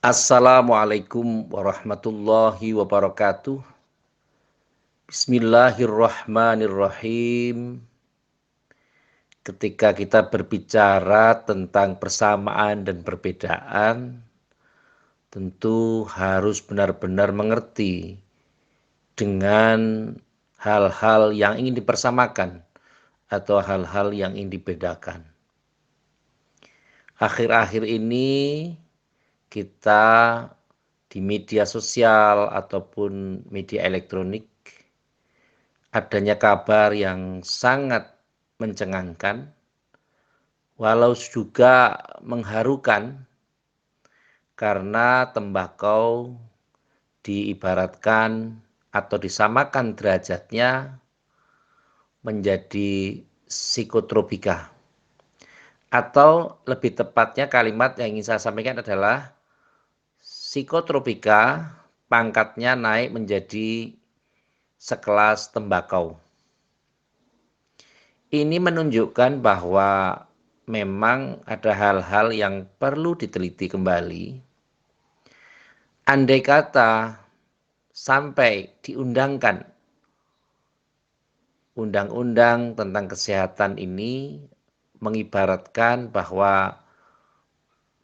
Assalamualaikum warahmatullahi wabarakatuh. Bismillahirrahmanirrahim. Ketika kita berbicara tentang persamaan dan perbedaan, tentu harus benar-benar mengerti dengan hal-hal yang ingin dipersamakan atau hal-hal yang ingin dibedakan. Akhir-akhir ini kita di media sosial ataupun media elektronik adanya kabar yang sangat mencengangkan, walau juga mengharukan karena tembakau diibaratkan atau disamakan derajatnya menjadi psikotropika. Atau lebih tepatnya kalimat yang ingin saya sampaikan adalah psikotropika pangkatnya naik menjadi sekelas tembakau. Ini menunjukkan bahwa memang ada hal-hal yang perlu diteliti kembali. Andai kata sampai diundangkan undang-undang tentang kesehatan ini mengibaratkan bahwa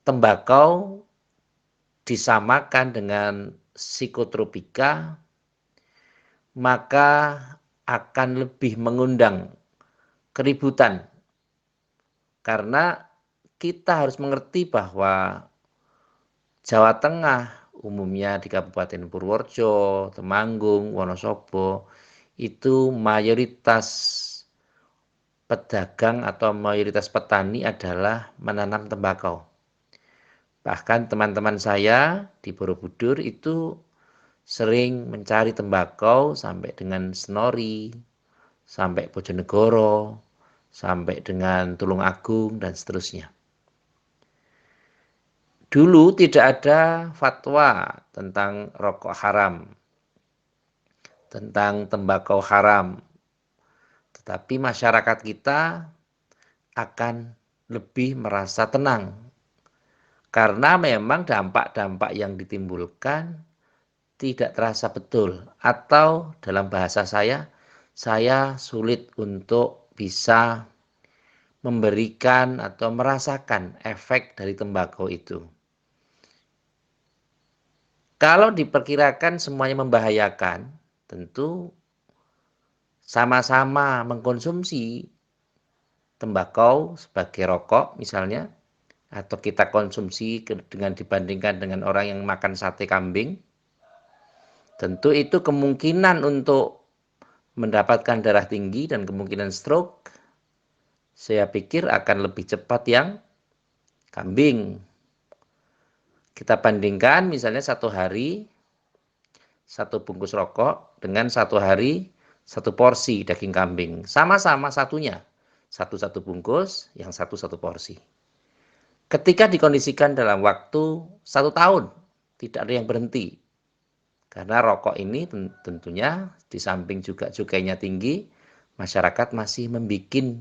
tembakau disamakan dengan psikotropika, maka akan lebih mengundang keributan. Karena kita harus mengerti bahwa Jawa Tengah, umumnya di Kabupaten Purworejo, Temanggung, Wonosobo, itu mayoritas pedagang atau mayoritas petani adalah menanam tembakau. Bahkan teman-teman saya di Borobudur itu sering mencari tembakau sampai dengan Senori, sampai Bojonegoro, sampai dengan Tulungagung dan seterusnya. Dulu tidak ada fatwa tentang rokok haram, tentang tembakau haram. Tetapi masyarakat kita akan lebih merasa tenang. Karena memang dampak-dampak yang ditimbulkan tidak terasa betul. Atau dalam bahasa saya sulit untuk bisa memberikan atau merasakan efek dari tembakau itu. Kalau diperkirakan semuanya membahayakan, tentu sama-sama mengkonsumsi tembakau sebagai rokok misalnya, atau kita konsumsi dengan dibandingkan dengan orang yang makan sate kambing, tentu itu kemungkinan untuk mendapatkan darah tinggi dan kemungkinan stroke, saya pikir akan lebih cepat yang kambing. Kita bandingkan misalnya satu hari satu bungkus rokok dengan satu hari satu porsi daging kambing. Sama-sama satunya. Satu-satu bungkus, yang satu-satu porsi. Ketika dikondisikan dalam waktu 1 tahun, tidak ada yang berhenti. Karena rokok ini tentunya di samping juga cukainya tinggi, masyarakat masih membuat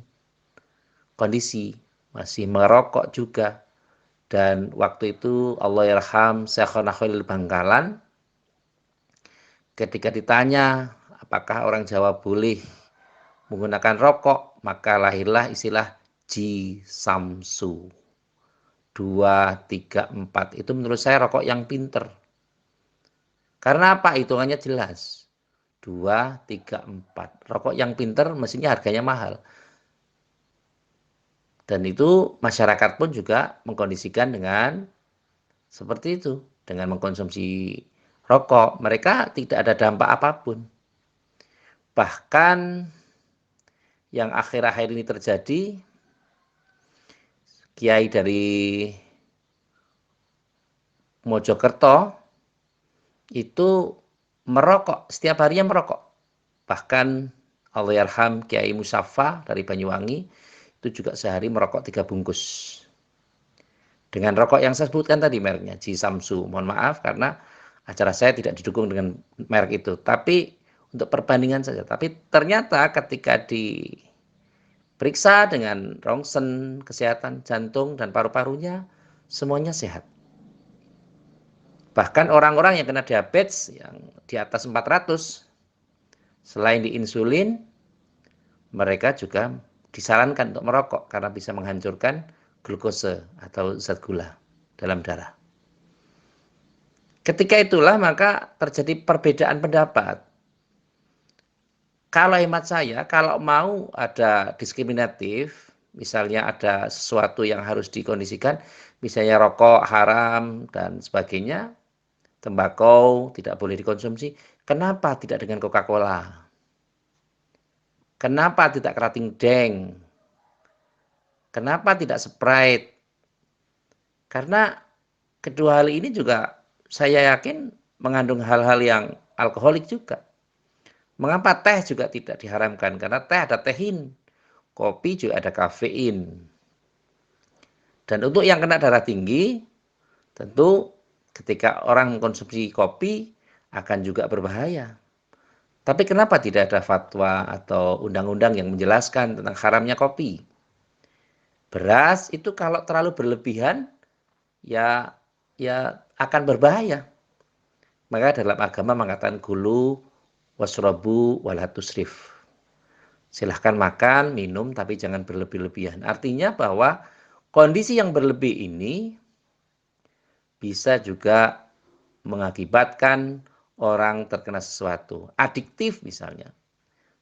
kondisi, masih merokok juga. Dan waktu itu Allahyarham Syekhona Khalil Bangkalan, ketika ditanya apakah orang Jawa boleh menggunakan rokok, maka lahirlah istilah Jisamsu. 2, 3, 4. Itu menurut saya rokok yang pinter. Karena apa? Hitungannya jelas. 2, 3, 4. Rokok yang pinter mestinya harganya mahal. Dan itu masyarakat pun juga mengkondisikan dengan seperti itu. Dengan mengkonsumsi rokok, mereka tidak ada dampak apapun. Bahkan yang akhir-akhir ini terjadi, kiai dari Mojokerto itu merokok, setiap harinya merokok. Bahkan Allahyarham Kiai Musaffa dari Banyuwangi itu juga sehari merokok 3 bungkus. Dengan rokok yang saya sebutkan tadi mereknya, Jisamsu. Mohon maaf karena acara saya tidak didukung dengan merek itu. Tapi untuk perbandingan saja. Tapi ternyata ketika diperiksa dengan rongsen, kesehatan jantung dan paru-parunya, semuanya sehat. Bahkan orang-orang yang kena diabetes yang di atas 400, selain diinsulin, mereka juga disarankan untuk merokok karena bisa menghancurkan glukose atau zat gula dalam darah. Ketika itulah maka terjadi perbedaan pendapat. Kalau hemat saya, kalau mau ada diskriminatif, misalnya ada sesuatu yang harus dikondisikan, misalnya rokok haram dan sebagainya, tembakau tidak boleh dikonsumsi, kenapa tidak dengan Coca-Cola? Kenapa tidak kerating deng? Kenapa tidak Sprite? Karena kedua hal ini juga saya yakin mengandung hal-hal yang alkoholik juga. Mengapa teh juga tidak diharamkan? Karena teh ada tehin, kopi juga ada kafein. Dan untuk yang kena darah tinggi, tentu ketika orang mengkonsumsi kopi akan juga berbahaya. Tapi kenapa tidak ada fatwa atau undang-undang yang menjelaskan tentang haramnya kopi? Beras itu kalau terlalu berlebihan ya akan berbahaya. Maka dalam agama mengatakan gulu wasrobu walatusrif. Silahkan makan, minum, tapi jangan berlebih-lebihan. Artinya bahwa kondisi yang berlebih ini bisa juga mengakibatkan orang terkena sesuatu. Adiktif misalnya.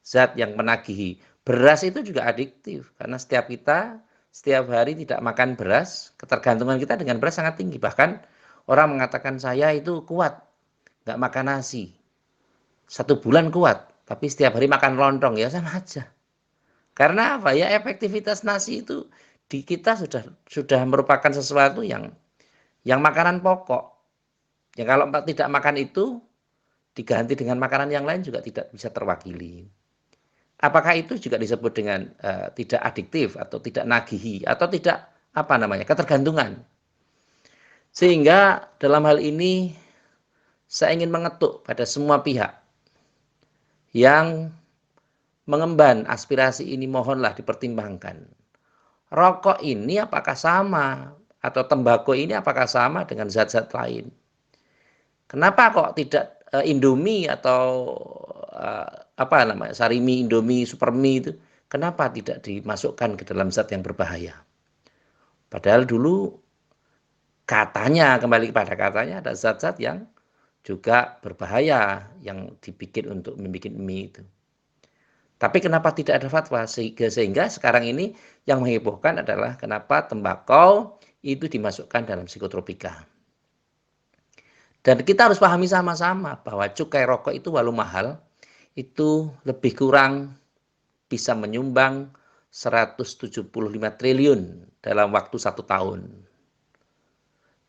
Zat yang menagihi. Beras itu juga adiktif. Karena setiap hari tidak makan beras, ketergantungan kita dengan beras sangat tinggi. Bahkan orang mengatakan saya itu kuat, nggak makan nasi. 1 bulan kuat, tapi setiap hari makan lontong, ya sama aja. Karena apa ya, efektivitas nasi itu di kita sudah merupakan sesuatu yang makanan pokok. Ya kalau tidak makan itu diganti dengan makanan yang lain juga tidak bisa terwakili. Apakah itu juga disebut dengan tidak adiktif atau tidak nagihi atau tidak ketergantungan? Sehingga dalam hal ini saya ingin mengetuk pada semua pihak yang mengemban aspirasi ini, mohonlah dipertimbangkan. Rokok ini apakah sama atau tembakau ini apakah sama dengan zat-zat lain? Kenapa kok tidak Indomie atau Sarimi, Indomie, Supermi itu? Kenapa tidak dimasukkan ke dalam zat yang berbahaya? Padahal dulu katanya, kembali kepada katanya, ada zat-zat yang juga berbahaya yang dibikin untuk membuat mie itu. Tapi kenapa tidak ada fatwa? Sehingga sekarang ini yang menghebohkan adalah kenapa tembakau itu dimasukkan dalam psikotropika. Dan kita harus pahami sama-sama bahwa cukai rokok itu walau mahal, itu lebih kurang bisa menyumbang 175 triliun dalam waktu 1 tahun.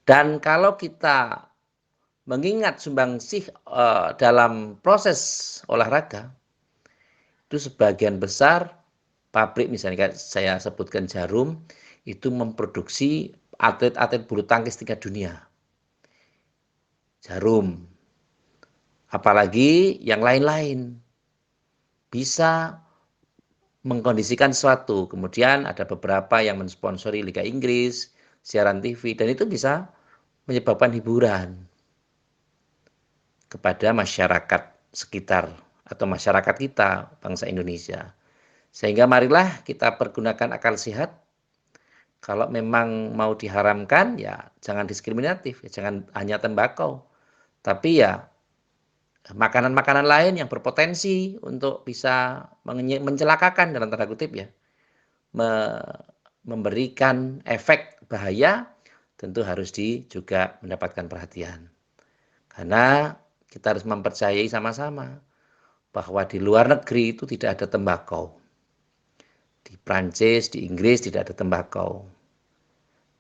Dan kalau kita mengingat sumbangsih dalam proses olahraga, itu sebagian besar pabrik, misalnya saya sebutkan Jarum, itu memproduksi atlet-atlet bulu tangkis tingkat dunia. Jarum. Apalagi yang lain-lain. Bisa mengkondisikan sesuatu. Kemudian ada beberapa yang mensponsori Liga Inggris, siaran TV, dan itu bisa menyebabkan hiburan kepada masyarakat sekitar atau masyarakat kita, bangsa Indonesia. Sehingga marilah kita pergunakan akal sehat. Kalau memang mau diharamkan, ya jangan diskriminatif, ya jangan hanya tembakau. Tapi ya makanan-makanan lain yang berpotensi untuk bisa mencelakakan dalam tanda kutip ya, memberikan efek bahaya, tentu harus juga mendapatkan perhatian. Karena kita harus mempercayai sama-sama bahwa di luar negeri itu tidak ada tembakau. Di Prancis, di Inggris tidak ada tembakau.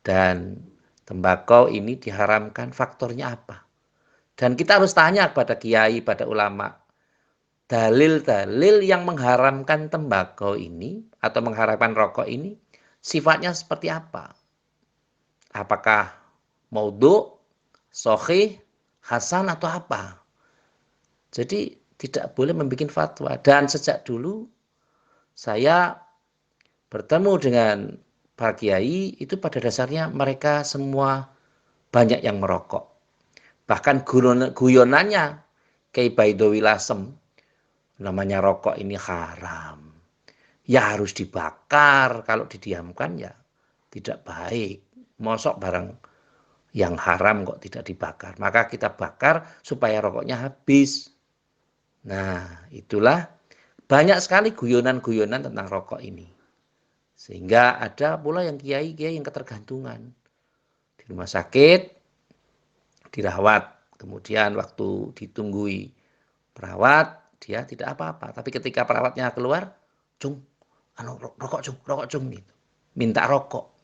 Dan tembakau ini diharamkan, faktornya apa? Dan kita harus tanya kepada kiai, pada ulama, dalil-dalil yang mengharamkan tembakau ini atau mengharamkan rokok ini sifatnya seperti apa? Apakah maudhu, sahih, hasan atau apa? Jadi tidak boleh membuat fatwa. Dan sejak dulu saya bertemu dengan para kiai, itu pada dasarnya mereka semua banyak yang merokok. Bahkan guyonannya Kyai Baidowi Lasem, namanya rokok ini haram. Ya harus dibakar, kalau didiamkan ya tidak baik. Mosok barang yang haram kok tidak dibakar. Maka kita bakar supaya rokoknya habis. Nah, itulah banyak sekali guyonan-guyonan tentang rokok ini. Sehingga ada pula yang kiai-kiai yang ketergantungan. Di rumah sakit, dirawat. Kemudian waktu ditunggui perawat, dia tidak apa-apa. Tapi ketika perawatnya keluar, cung, rokok cung gitu. Minta rokok.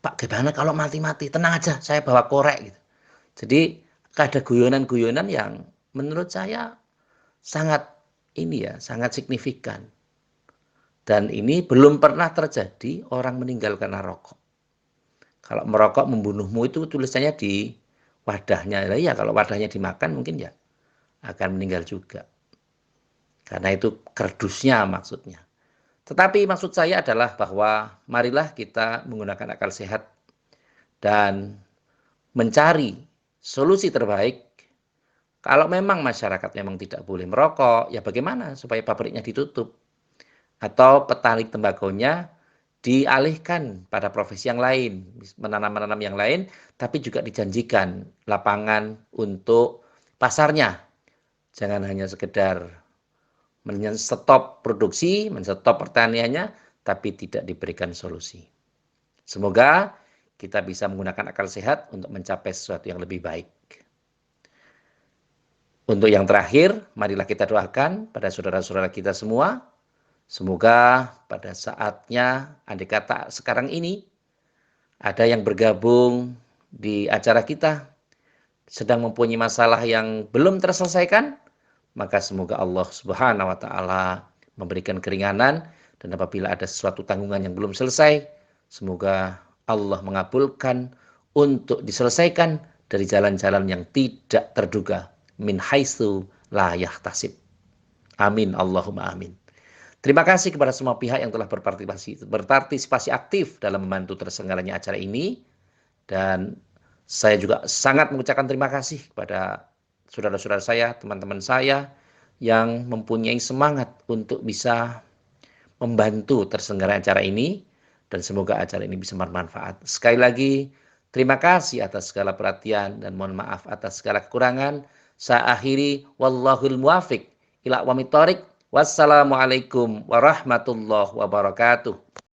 Pak, gimana kalau mati-mati? Tenang aja, saya bawa korek gitu. Jadi ada guyonan-guyonan yang menurut saya sangat sangat signifikan. Dan ini belum pernah terjadi orang meninggal karena rokok. Kalau merokok membunuhmu itu tulisannya di wadahnya. Ya kalau wadahnya dimakan mungkin ya akan meninggal juga. Karena itu kerdusnya maksudnya. Tetapi maksud saya adalah bahwa marilah kita menggunakan akal sehat dan mencari solusi terbaik. Kalau memang masyarakat memang tidak boleh merokok, ya bagaimana supaya pabriknya ditutup? Atau petani tembagonya dialihkan pada profesi yang lain, menanam-menanam yang lain, tapi juga dijanjikan lapangan untuk pasarnya. Jangan hanya sekedar men-stop produksi, men-stop pertaniannya, tapi tidak diberikan solusi. Semoga kita bisa menggunakan akal sehat untuk mencapai sesuatu yang lebih baik. Untuk yang terakhir, marilah kita doakan pada saudara-saudara kita semua. Semoga pada saatnya, andai kata sekarang ini, ada yang bergabung di acara kita, sedang mempunyai masalah yang belum terselesaikan, maka semoga Allah Subhanahu wa Ta'ala memberikan keringanan, dan apabila ada sesuatu tanggungan yang belum selesai, semoga Allah mengabulkan untuk diselesaikan dari jalan-jalan yang tidak terduga, min haitsu la yahtasib. Amin, Allahumma amin. Terima kasih kepada semua pihak yang telah berpartisipasi aktif dalam membantu terselenggaranya acara ini. Dan saya juga sangat mengucapkan terima kasih kepada saudara-saudara saya, teman-teman saya yang mempunyai semangat untuk bisa membantu terselenggaranya acara ini. Dan semoga acara ini bisa bermanfaat. Sekali lagi, terima kasih atas segala perhatian dan mohon maaf atas segala kekurangan. Saya akhiri, wallahul muwafiq ila aqwamit thoriq. Wassalamualaikum warahmatullahi wabarakatuh.